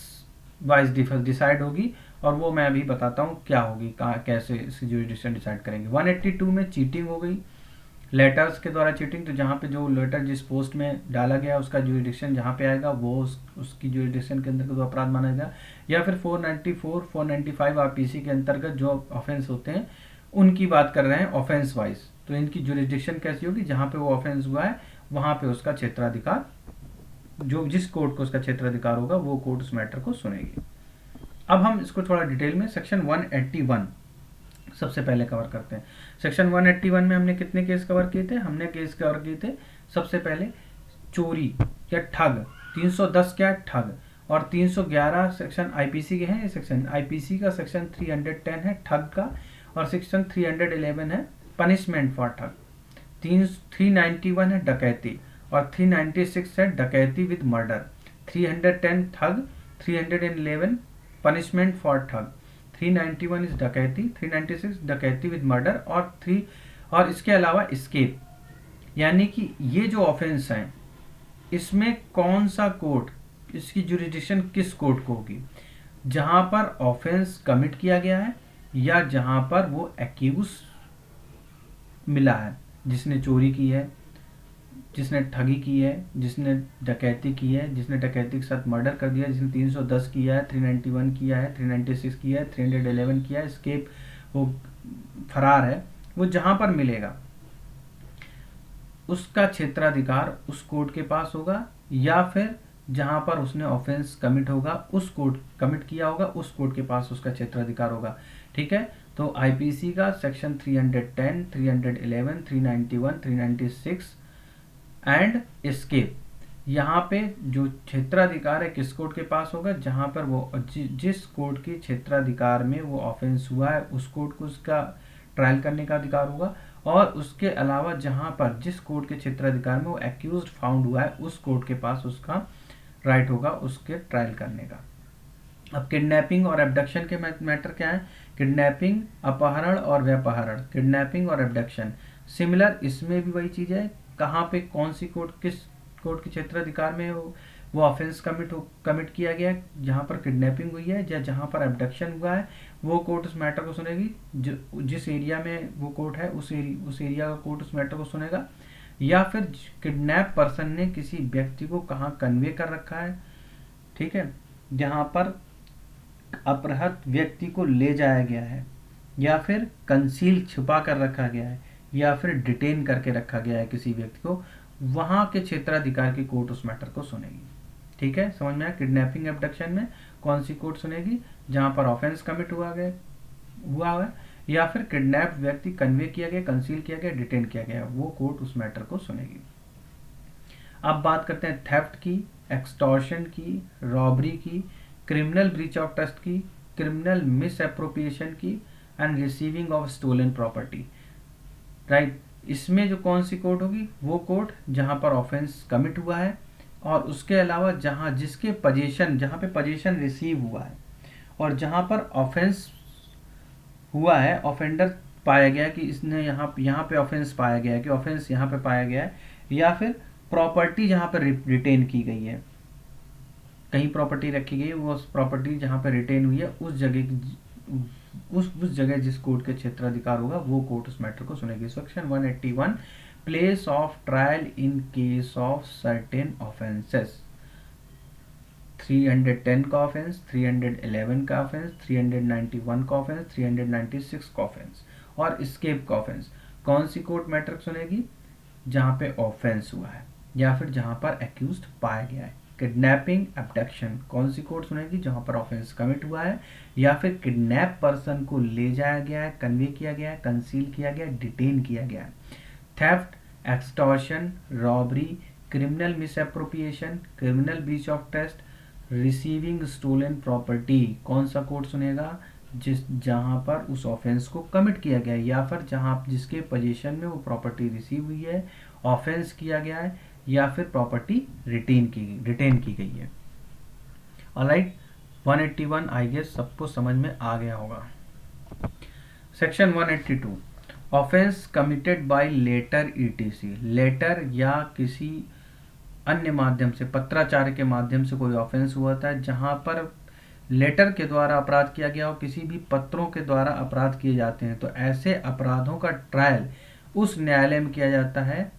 वाइज डिसाइड होगी, और वो मैं अभी बताता हूँ क्या होगी, कहाँ कैसे इसकी जुरिडिक्शन डिसाइड करेंगे। 182 में चीटिंग हो गई, लेटर्स के द्वारा चीटिंग, तो जहाँ पे जो लेटर जिस पोस्ट में डाला गया उसका जुरिडिक्शन जहाँ पे आएगा वो उसकी जुरिडिक्शन के अंतर्गत अपराध माना जाएगा। या फिर 494 495 आरपीसी के अंतर्गत जो ऑफेंस होते हैं उनकी बात कर रहे हैं ऑफेंस वाइज, तो इनकी जुरिडिक्शन कैसी होगी, जहाँ पे वो ऑफेंस हुआ है वहाँ पे उसका क्षेत्राधिकार, जो जिस कोर्ट को उसका क्षेत्राधिकार होगा वो कोर्ट उस मैटर को सुनेगी। अब हम इसको थोड़ा डिटेल में सेक्शन 181 सबसे पहले कवर करते हैं। सेक्शन 181 में हमने कितने केस कवर किए थे, हमने केस कवर किए थे सबसे पहले चोरी या ठग, 310 क्या ठग, और 311 सेक्शन आईपीसी के हैं। ये सेक्शन आईपीसी का सेक्शन 310 है ठग का, और सेक्शन 311 है पनिशमेंट फॉर ठग। 391 है डकैती, और 396 है डकैती विद मर्डर। 310 ठग, 311 पनिशमेंट फॉर ठग, 391 इज डकैती, 396 डकैती विद मर्डर, और इसके अलावा एस्केप। यानी कि ये जो ऑफेंस हैं इसमें कौन सा कोर्ट, इसकी जुरिडिक्शन किस कोर्ट को होगी, जहां पर ऑफेंस कमिट किया गया है या जहां पर वो एक्यूज मिला है, जिसने चोरी की है, जिसने ठगी की है, जिसने डकैती की है, जिसने डकैती के साथ मर्डर कर दिया, जिसने 310 किया है, 391 किया है, 396 किया है, 311 किया है, एस्केप वो फरार है, वो जहां पर मिलेगा उसका क्षेत्राधिकार उस कोर्ट के पास होगा या फिर जहां पर उसने ऑफेंस कमिट होगा उस कोर्ट कमिट किया होगा उस कोर्ट के पास उसका क्षेत्राधिकार होगा। ठीक है, तो आईपीसी का सेक्शन 310, 311, 391, 396 एंड एस्केप, यहाँ पे जो क्षेत्राधिकार है किस कोर्ट के पास होगा, जहां पर वो जिस कोर्ट के क्षेत्राधिकार में वो ऑफेंस हुआ है उस कोर्ट को उसका ट्रायल करने का अधिकार होगा। और उसके अलावा जहां पर जिस कोर्ट के क्षेत्राधिकार में वो एक्यूज्ड फाउंड हुआ है उस कोर्ट के पास उसका राइट होगा उसके ट्रायल करने का। अब किडनैपिंग और एब्डक्शन के मैटर क्या है? किडनैपिंग, अपहरण और व्यपहरण, किडनैपिंग और एब्डक्शन सिमिलर, इसमें भी वही चीज है। कहाँ पे कौन सी कोर्ट, किस कोर्ट के क्षेत्राधिकार में वो ऑफेंस कमिट किया गया है, जहाँ पर किडनैपिंग हुई है या जहाँ पर एब्डक्शन हुआ है, वो कोर्ट उस मैटर को सुनेगी। जिस एरिया में वो कोर्ट है उस एरिया का कोर्ट उस मैटर को सुनेगा। या फिर किडनैप पर्सन ने किसी व्यक्ति को कहाँ कन्वे कर रखा है, ठीक है, जहाँ पर अपहृत व्यक्ति को ले जाया गया है, या फिर कंसील छुपा कर रखा गया है, या फिर डिटेन करके रखा गया है किसी व्यक्ति को, वहां के क्षेत्राधिकार की कोर्ट उस मैटर को सुनेगी। ठीक है, समझ में आया? किडनैपिंग एब्डक्शन में कौन सी कोर्ट सुनेगी? जहां पर ऑफेंस कमिट हुआ है, या फिर किडनैप व्यक्ति कन्वे किया गया, कंसील किया गया, डिटेन किया गया, वो कोर्ट उस मैटर को सुनेगी। अब बात करते हैं थेफ्ट की, एक्सटॉर्शन की, रॉबरी की, क्रिमिनल ब्रीच ऑफ ट्रस्ट की, क्रिमिनल मिस एप्रोप्रिएशन की and receiving of stolen property. Right, इसमें जो कौन सी कोर्ट होगी? वो कोर्ट जहां पर ऑफेंस कमिट हुआ है और उसके अलावा जहां जिसके पोजीशन, जहां पे पोजीशन रिसीव हुआ है और जहां पर ऑफेंस हुआ है, ऑफेंडर पाया गया कि इसने यहाँ पे ऑफेंस पाया गया है, कि ऑफेंस यहाँ पे पाया गया है, या फिर प्रॉपर्टी जहां पर रिटेन की गई है, कहीं प्रॉपर्टी रखी गई, वो प्रॉपर्टी जहां पर रिटेन हुई है उस जगह जिस कोर्ट के क्षेत्राधिकार होगा वो कोर्ट उस मैटर को सुनेगी। Section 181 place of trial in case of certain offences, 310 का ऑफेंस, 311 का ऑफेंस, 391 का ऑफेंस, 396 का ऑफेंस और एस्केप का ऑफेंस। कौन सी कोर्ट मैटर सुनेगी? जहां पे ऑफेंस हुआ है या फिर जहां पर एक्यूज्ड पाया गया है। किडनैपिंग, एब्डक्शन कौन सी कोर्ट सुनेगी? जहां पर ऑफेंस कमिट हुआ है या फिर किडनैप पर्सन को ले जाया गया है, कन्वे किया गया है, कंसील किया गया है, डिटेन किया गया है। Theft, extortion, robbery, criminal misappropriation, criminal breach of trust, receiving stolen property कौन सा कोर्ट सुनेगा? जहां पर उस ऑफेंस को कमिट किया गया है या फिर जहां जिसके पोजीशन में वो प्रॉपर्टी रिसीव हुई है, ऑफेंस किया गया है या फिर प्रॉपर्टी रिटेन की गई है। ऑलराइट, 181 आई गेस सबको समझ में आ गया होगा। Section 182 offence committed by letter ETC, letter या किसी अन्य माध्यम से, पत्राचार के माध्यम से कोई ऑफेंस हुआ था जहां पर लेटर के द्वारा अपराध किया गया हो, किसी भी पत्रों के द्वारा अपराध किए जाते हैं, तो ऐसे अपराधों का ट्रायल उस न्यायालय में किया जाता है।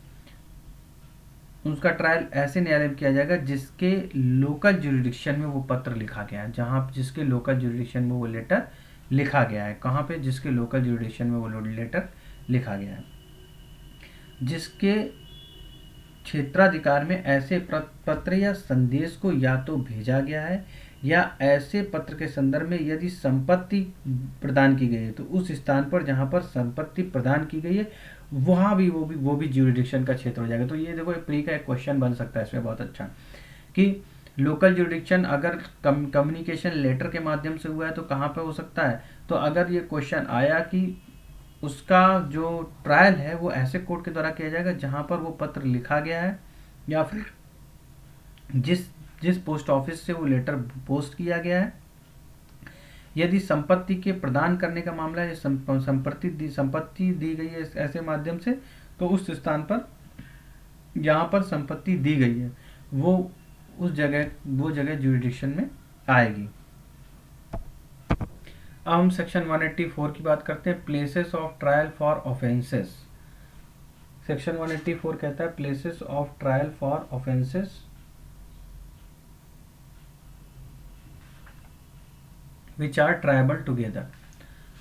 उसका ट्रायल ऐसे न्यायालय में किया जाएगा जिसके लोकल ज्यूरिडिक्शन में वो पत्र लिखा गया है, जहां जिसके लोकल ज्यूरिडिक्शन में वो लेटर लिखा गया है। कहाँ पे? जिसके लोकल ज्यूरिडिक्शन में वो लेटर लिखा गया है। जिसके क्षेत्राधिकार में ऐसे पत्र या संदेश को या तो भेजा गया है या ऐसे पत्र के संदर्भ में यदि संपत्ति प्रदान की गई है तो उस स्थान पर जहां पर संपत्ति प्रदान की गई है वहां भी वो भी ज्यूरिडिक्शन का क्षेत्र हो जाएगा। तो ये देखो प्री का एक क्वेश्चन बन सकता है इसमें बहुत अच्छा, कि लोकल ज्यूरिडिक्शन अगर कम्युनिकेशन लेटर के माध्यम से हुआ है तो कहाँ पे हो सकता है? तो अगर ये क्वेश्चन आया कि उसका जो ट्रायल है वो ऐसे कोर्ट के द्वारा किया जाएगा जहां पर वो पत्र लिखा गया है या फिर जिस पोस्ट ऑफिस से वो लेटर पोस्ट किया गया है। यदि संपत्ति के प्रदान करने का मामला है, संपत्ति दी गई है ऐसे माध्यम से, तो उस स्थान पर जहां पर संपत्ति दी गई है वो जगह ज्यूरिडिक्शन में आएगी। अब हम सेक्शन 184 की बात करते हैं, places of trial for offences. Section 184 कहता है places of trial for offences which are triable together,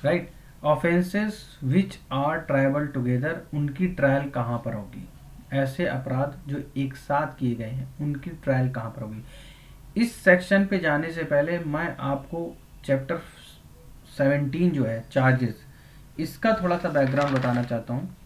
right? offenses which are triable together, उनकी ट्रायल कहाँ पर होगी? ऐसे अपराध जो एक साथ किए गए हैं उनकी ट्रायल कहाँ पर होगी। इस सेक्शन पे जाने से पहले मैं आपको चैप्टर 17 जो है चार्जेस, इसका थोड़ा सा बैकग्राउंड बताना चाहता हूँ।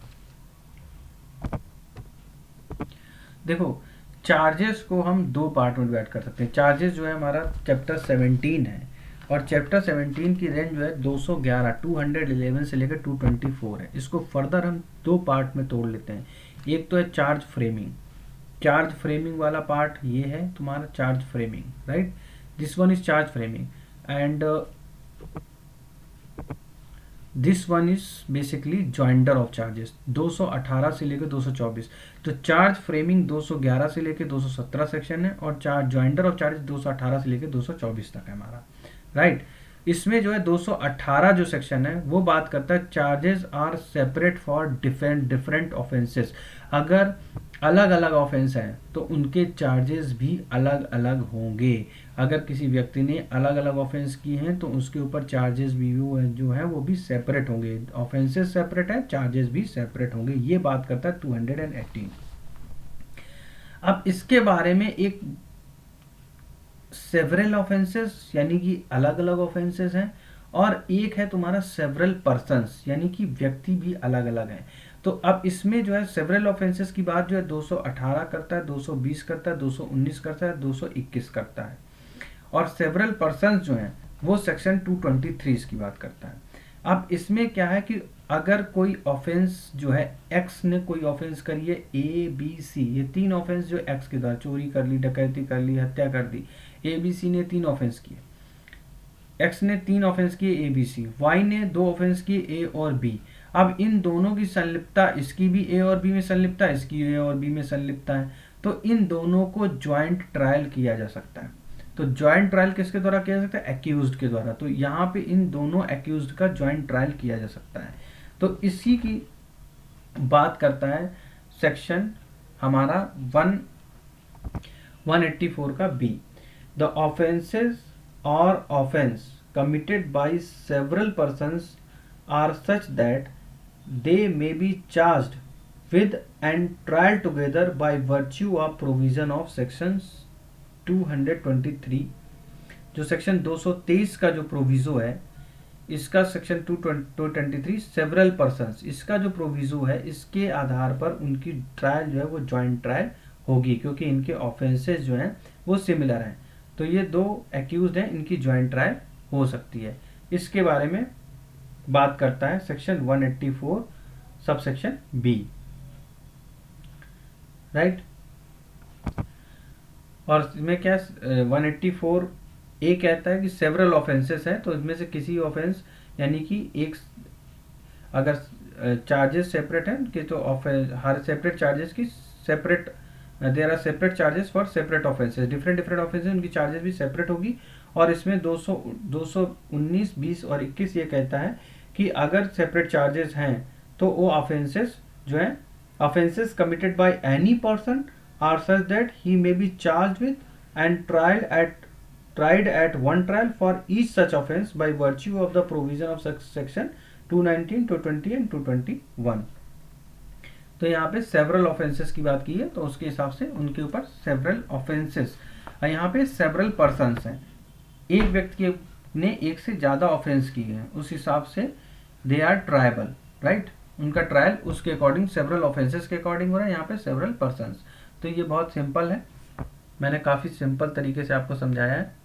देखो, चार्जेस को हम दो पार्ट में डिवाइड कर सकते हैं। चार्जेस जो है हमारा चैप्टर 17 है, और चैप्टर 17 की रेंज जो है 211 से लेकर 224 है। इसको फर्दर हम दो पार्ट में तोड़ लेते हैं। एक तो है चार्ज फ्रेमिंग। चार्ज फ्रेमिंग वाला पार्ट ये है तुम्हारा charge framing, right. This one is charge framing and this one is basically jointer of charges. 218 से लेकर 224। तो चार्ज फ्रेमिंग 211 से लेकर 217 सेक्शन है, और चार्ज जॉइंटर ऑफ चार्जेस 218 से लेकर 224 तक है हमारा, राइट। इसमें जो है 218 जो सेक्शन है वो बात करता है charges are separate for different offences. अगर अलग अलग ऑफेंस हैं तो उनके चार्जेस भी अलग अलग होंगे। अगर किसी व्यक्ति ने अलग अलग ऑफेंस किए हैं तो उसके ऊपर चार्जेस भी जो है वो भी सेपरेट होंगे। ऑफेंसेस सेपरेट है, चार्जेस भी सेपरेट होंगे। ये बात करता है 218। अब इसके बारे में एक सेवरल ऑफेंसेस यानी कि अलग अलग ऑफेंसेस हैं, और एक है तुम्हारा सेवरल पर्सन्स यानी कि व्यक्ति भी अलग अलग हैं। तो अब इसमें जो है सेवरल ऑफेंसेस की बात जो है 218 करता है, 220 करता है, 219 करता है, 221 करता है। और सेवरल पर्सन्स जो हैं वो सेक्शन 223 की बात करता है। अब इसमें क्या है कि अगर कोई ऑफेंस जो है एक्स ने कोई ऑफेंस करी है, ए बी सी, ये तीन ऑफेंस जो एक्स के द्वारा चोरी कर ली, डकैती कर ली, हत्या कर दी, ए बी सी ने तीन ऑफेंस किए। एक्स ने तीन ऑफेंस किए, ए बी सी। वाई ने दो ऑफेंस किए, ए और बी। अब इन दोनों की संलिप्तता, इसकी भी ए और बी में संलिप्तता, इसकी ए और बी में संलिप्तता है, तो इन दोनों को ज्वाइंट ट्रायल किया जा सकता है। तो ज्वाइंट ट्रायल किसके द्वारा किया जा सकता है? एक्यूज्ड के द्वारा। तो यहाँ पे इन दोनों एक्यूज्ड का ज्वाइंट ट्रायल किया जा सकता है। तो इसी की बात करता है सेक्शन हमारा 184 का बी। द ऑफेंसेस और offence committed by several persons are such that they may be charged with and tried together by virtue of provision of sections 223। जो सेक्शन 223 का जो प्रोविजो है, इसका सेक्शन 223 सेवरल पर्सन्स, इसका जो प्रोविजो है इसके आधार पर उनकी ट्रायल जो है वो जॉइंट ट्रायल होगी, क्योंकि इनके ऑफेंसेस जो हैं वो सिमिलर हैं। तो ये दो एक्यूज्ड हैं, इनकी जॉइंट ट्रायल हो सकती है। इसके बारे में बात करता है section 184 sub section B, right. और इसमें क्या 184 ए कहता है कि सेवरल ऑफेंसेस हैं, तो इसमें से किसी ऑफेंस यानी कि एक अगर चार्जेस सेपरेट हैं कि तो हर सेपरेट चार्जेस की separate there are separate charges for separate offences. Different offences उनकी चार्जेस भी सेपरेट होगी। और इसमें 219, 20 और 21 ये कहता है कि अगर सेपरेट चार्जेस हैं तो वो ऑफेंसेस जो है offences committed by any person are such that he may be charged with and tried at one trial for each such offense by virtue of the provision of section 219, 220 and 221। तो यहाँ पे several offences की बात की है, तो उसके हिसाब से उनके ऊपर सेवरल ऑफेंसेस। यहाँ पे सेवरल पर्सन्स हैं, एक व्यक्ति ने एक से ज़्यादा ऑफेंस किए हैं, उस हिसाब से दे आर ट्रायबल, राइट। उनका ट्रायल उसके अकॉर्डिंग सेवरल ऑफेंसेस के अकॉर्डिंग हो रहा है, यहाँ पे सेवरल पर्सन्स। तो ये बहुत सिंपल है, मैंने काफ़ी सिंपल तरीके से आपको समझाया है।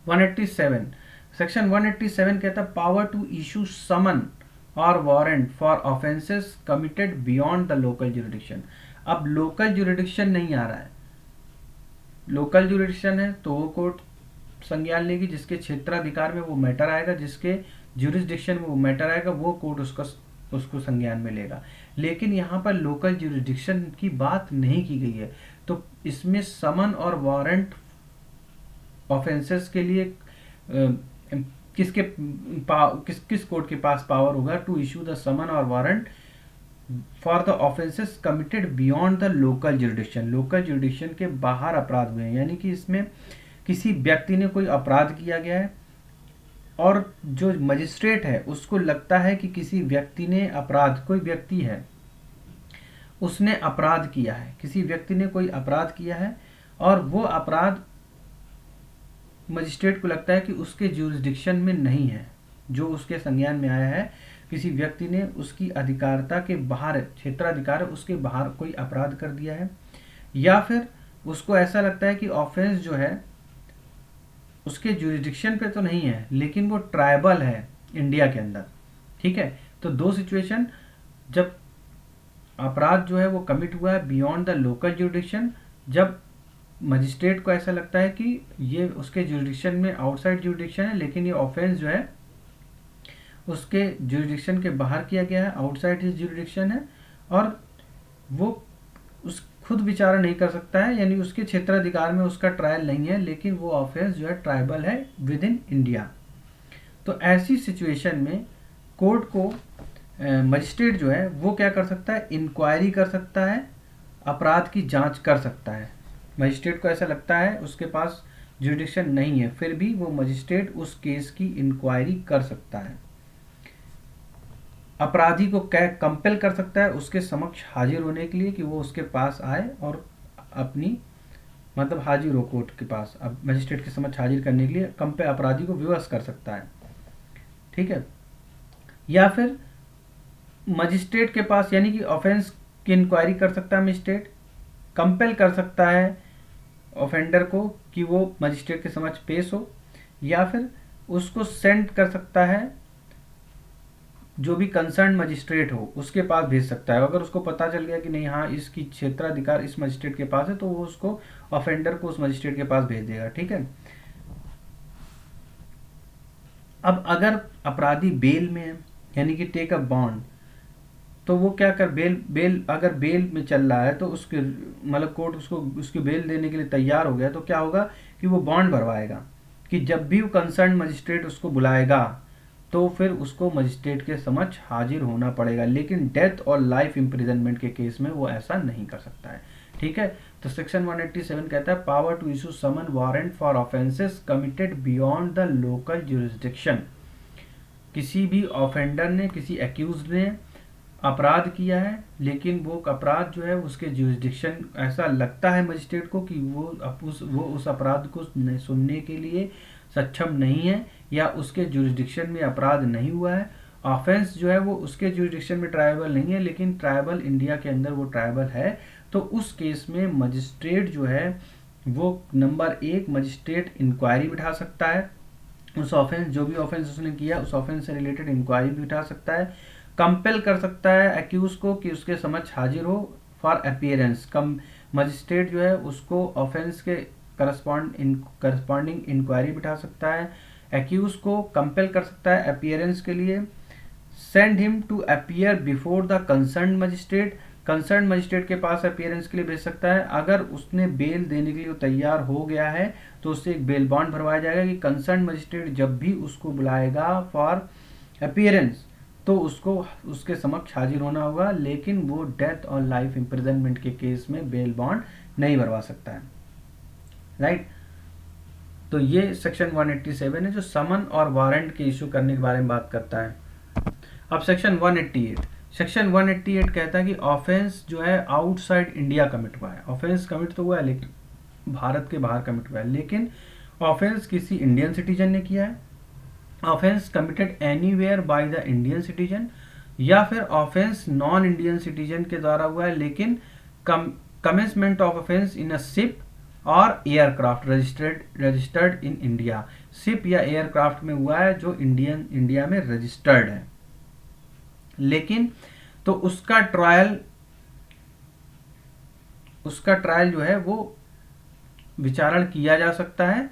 187 सेक्शन 187 कहता है पावर टू इशू समन और warrant for offences committed beyond the local jurisdiction. अब लोकल ज्यूरिडिक्शन नहीं आ रहा है, लोकल ज्यूरिडिक्शन है तो वो कोर्ट संज्ञान लेगी, जिसके क्षेत्राधिकार में वो मैटर आएगा, जिसके ज्यूरिडिक्शन में वो मैटर आएगा, वो कोर्ट उसको संज्ञान में लेगा। लेकिन यहाँ पर लोकल ज्यूरिडिक्शन की बात नहीं की गई है, तो इसमें समन और वारंट ऑफेंसेस के लिए किस कोर्ट के पास पावर होगा टू इशू द समन और warrant for the offences committed beyond the local jurisdiction. Local jurisdiction के बाहर अपराध हुए हैं, यानी कि इसमें किसी व्यक्ति ने कोई अपराध किया गया है और जो मजिस्ट्रेट है उसको लगता है कि किसी व्यक्ति ने अपराध, कोई व्यक्ति है उसने अपराध किया है, किसी व्यक्ति ने कोई अपराध किया है और वो अपराध मजिस्ट्रेट को लगता है कि उसके ज्यूरिसडिक्शन में नहीं है, जो उसके संज्ञान में आया है, किसी व्यक्ति ने उसकी अधिकारता के बाहर, क्षेत्राधिकार उसके बाहर कोई अपराध कर दिया है, या फिर उसको ऐसा लगता है कि ऑफेंस जो है उसके ज्यूरिसडिक्शन पे तो नहीं है लेकिन वो ट्राइबल है इंडिया के अंदर। ठीक है, तो दो सिचुएशन, जब अपराध जो है वो कमिट हुआ है बियॉन्ड द लोकल ज्यूरिसडिक्शन, जब मजिस्ट्रेट को ऐसा लगता है कि ये उसके ज्यूरिसडिक्शन में आउटसाइड ज्यूरिसडिक्शन है लेकिन ये ऑफेंस जो है उसके ज्यूरिसडिक्शन के बाहर किया गया है, आउटसाइड हिज ज्यूरिसडिक्शन है, और वो उस खुद विचारा नहीं कर सकता है, यानी उसके क्षेत्राधिकार में उसका ट्रायल नहीं है, लेकिन वो ऑफेंस जो है ट्राइबल है विद इन इंडिया। तो ऐसी सिचुएशन में कोर्ट को मजिस्ट्रेट जो है वो क्या कर सकता है, इंक्वायरी कर सकता है, अपराध की जांच कर सकता है। मजिस्ट्रेट को ऐसा लगता है उसके पास ज्यूरिसडिक्शन नहीं है, फिर भी वो मजिस्ट्रेट उस केस की इंक्वायरी कर सकता है। अपराधी को कंपेल कर सकता है उसके समक्ष हाजिर होने के लिए कि वो उसके पास आए और अपनी मतलब हाजिर हो कोर्ट के पास, अब मजिस्ट्रेट के समक्ष हाजिर करने के लिए अपराधी को विवश कर सकता है। ठीक है, या फिर मजिस्ट्रेट के पास, यानी कि ऑफेंस की इंक्वायरी कर सकता है मजिस्ट्रेट, कंपेल कर सकता है ऑफेंडर को कि वो मजिस्ट्रेट के समक्ष पेश हो, या फिर उसको सेंड कर सकता है, जो भी कंसर्न मजिस्ट्रेट हो उसके पास भेज सकता है। अगर उसको पता चल गया कि नहीं हाँ इसकी क्षेत्राधिकार इस मजिस्ट्रेट के पास है तो वो उसको ऑफेंडर को उस मजिस्ट्रेट के पास भेज देगा। ठीक है, अब अगर अपराधी बेल में है यानी कि टेक अ बॉन्ड, तो वो क्या कर बेल अगर बेल में चल रहा है तो उसके मतलब कोर्ट उसको उसकी बेल देने के लिए तैयार हो गया, तो क्या होगा कि वो बॉन्ड भरवाएगा कि जब भी वो कंसर्न मजिस्ट्रेट उसको बुलाएगा तो फिर उसको मजिस्ट्रेट के समक्ष हाजिर होना पड़ेगा, लेकिन डेथ और लाइफ इम्प्रिजनमेंट के केस में वो ऐसा नहीं कर सकता है। ठीक है, तो सेक्शन 187 कहता है power to issue summon warrant for offences committed beyond the local jurisdiction. किसी भी ऑफेंडर ने, किसी एक्यूज ने अपराध किया है लेकिन वो अपराध जो है उसके ज्यूरिसडिक्शन, ऐसा लगता है मजिस्ट्रेट को कि वो उस अपराध को सुनने के लिए सक्षम नहीं है या उसके ज्यूरिसडिक्शन में अपराध नहीं हुआ है, ऑफेंस जो है वो उसके ज्यूरिसडिक्शन में ट्राइबल नहीं है लेकिन ट्राइबल इंडिया के अंदर वो ट्राइबल है, तो उस केस में मजिस्ट्रेट जो है वो नंबर 1 मजिस्ट्रेट इंक्वायरी बिठा सकता है, उस ऑफेंस जो भी ऑफेंस उसने किया उस ऑफेंस से रिलेटेड इंक्वायरी भी बिठा सकता है, कंपेल कर सकता है एक्यूज को कि उसके समक्ष हाजिर हो फॉर अपीयरेंस। मजिस्ट्रेट जो है उसको ऑफेंस के करस्पॉन्डिंग इंक्वायरी बिठा सकता है, एक्यूज को कंपेल कर सकता है अपीयरेंस के लिए, send him to appear before the concern magistrate, concern magistrate के पास अपीयरेंस के लिए भेज सकता है। अगर उसने बेल देने के लिए तैयार हो गया है तो उससे एक बेल बॉन्ड भरवाया जाएगा कि कंसर्न मजिस्ट्रेट जब भी उसको बुलाएगा फॉर अपीयरेंस तो उसको उसके समक्ष हाजिर होना होगा, लेकिन वो डेथ और लाइफ इम्प्रिजनमेंट के केस में बेल बॉन्ड नहीं भरवा सकता है। राइट, तो ये सेक्शन 187 है जो समन और वारंट के इशू करने के बारे में बात करता है। अब सेक्शन 188 कहता है कि ऑफेंस जो है आउटसाइड इंडिया कमिट हुआ है, ऑफेंस कमिट तो हुआ है लेकिन भारत के बाहर कमिट हुआ है, लेकिन ऑफेंस किसी इंडियन सिटीजन ने किया है, offence committed anywhere by the Indian citizen, या फिर ऑफेंस नॉन इंडियन सिटीजन के द्वारा हुआ है लेकिन commencement of offence in a ship और aircraft registered in India, ship या एयरक्राफ्ट में हुआ है जो इंडिया में रजिस्टर्ड है, लेकिन तो उसका ट्रायल जो है वो विचारण किया जा सकता है,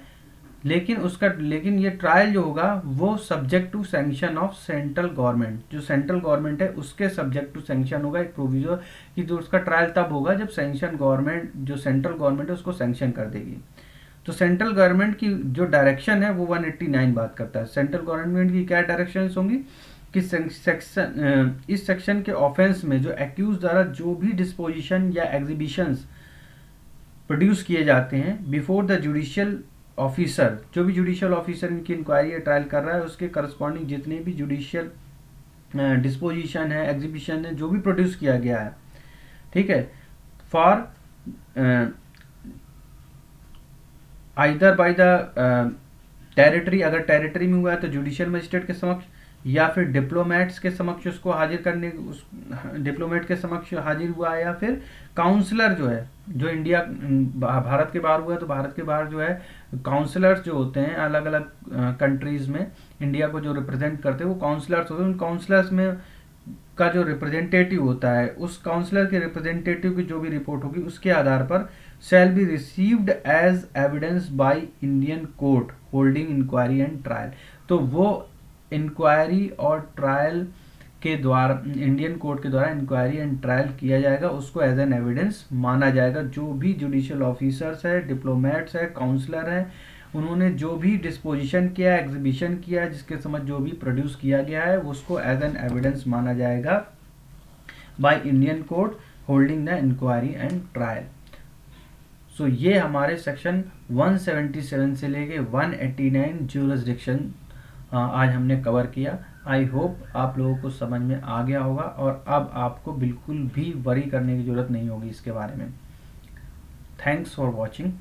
लेकिन ये ट्रायल जो होगा वो subject to sanction of central government, जो सेंट्रल गवर्नमेंट है उसके सब्जेक्ट टू सैंक्शन होगा, एक प्रोविजन कि जो उसका ट्रायल तब होगा जब सैंक्शन गवर्नमेंट, जो सेंट्रल गवर्नमेंट है उसको सैंक्शन कर देगी। तो सेंट्रल गवर्नमेंट की जो डायरेक्शन है वो 189 बात करता है। सेंट्रल गवर्नमेंट की क्या डायरेक्शन होंगी कि इस सेक्शन के ऑफेंस में जो एक्यूज द्वारा जो भी डिस्पोजिशन या एग्जीबिशंस प्रोड्यूस किए जाते हैं बिफोर द जुडिशियल ऑफिसर, जो भी जुडिशियल ऑफिसर इनकी इंक्वायरी या ट्रायल कर रहा है उसके करस्पॉन्डिंग जितने भी जुडिशियल डिस्पोजिशन है, एग्जीबिशन है, जो भी प्रोड्यूस किया गया है ठीक है, for either by the territory, अगर टेरिटरी में हुआ है तो जुडिशियल मजिस्ट्रेट के समक्ष, या फिर डिप्लोमेट्स के समक्ष उसको हाजिर करने, उस डिप्लोमेट के समक्ष हाजिर हुआ है, या फिर काउंसलर जो है, जो इंडिया भारत के बाहर हुआ है तो भारत के बाहर जो है काउंसलर्स जो होते हैं अलग अलग कंट्रीज में इंडिया को जो रिप्रेजेंट करते हैं वो काउंसलर्स होते हैं। उन काउंसलर्स में का जो रिप्रेजेंटेटिव होता है, उस काउंसलर के रिप्रेजेंटेटिव की जो भी रिपोर्ट होगी उसके आधार पर shall be received as evidence by Indian court holding inquiry and trial. तो वो इंक्वायरी और ट्रायल के द्वारा, इंडियन कोर्ट के द्वारा इंक्वायरी एंड ट्रायल किया जाएगा, उसको एज एन एविडेंस माना जाएगा। जो भी जुडिशियल ऑफिसर्स है, डिप्लोमेट्स है, काउंसलर है, उन्होंने जो भी डिस्पोजिशन किया, एग्जीबिशन किया, जिसके समझ जो भी प्रोड्यूस किया गया है उसको एज एन एविडेंस माना जाएगा by Indian court holding the inquiry and trial. So ये हमारे सेक्शन 177 से लेके 189 ज्यूरिसडिक्शन आज हमने कवर किया। आई होप आप लोगों को समझ में आ गया होगा और अब आपको बिल्कुल भी वरी करने की जरूरत नहीं होगी इसके बारे में। Thanks for watching.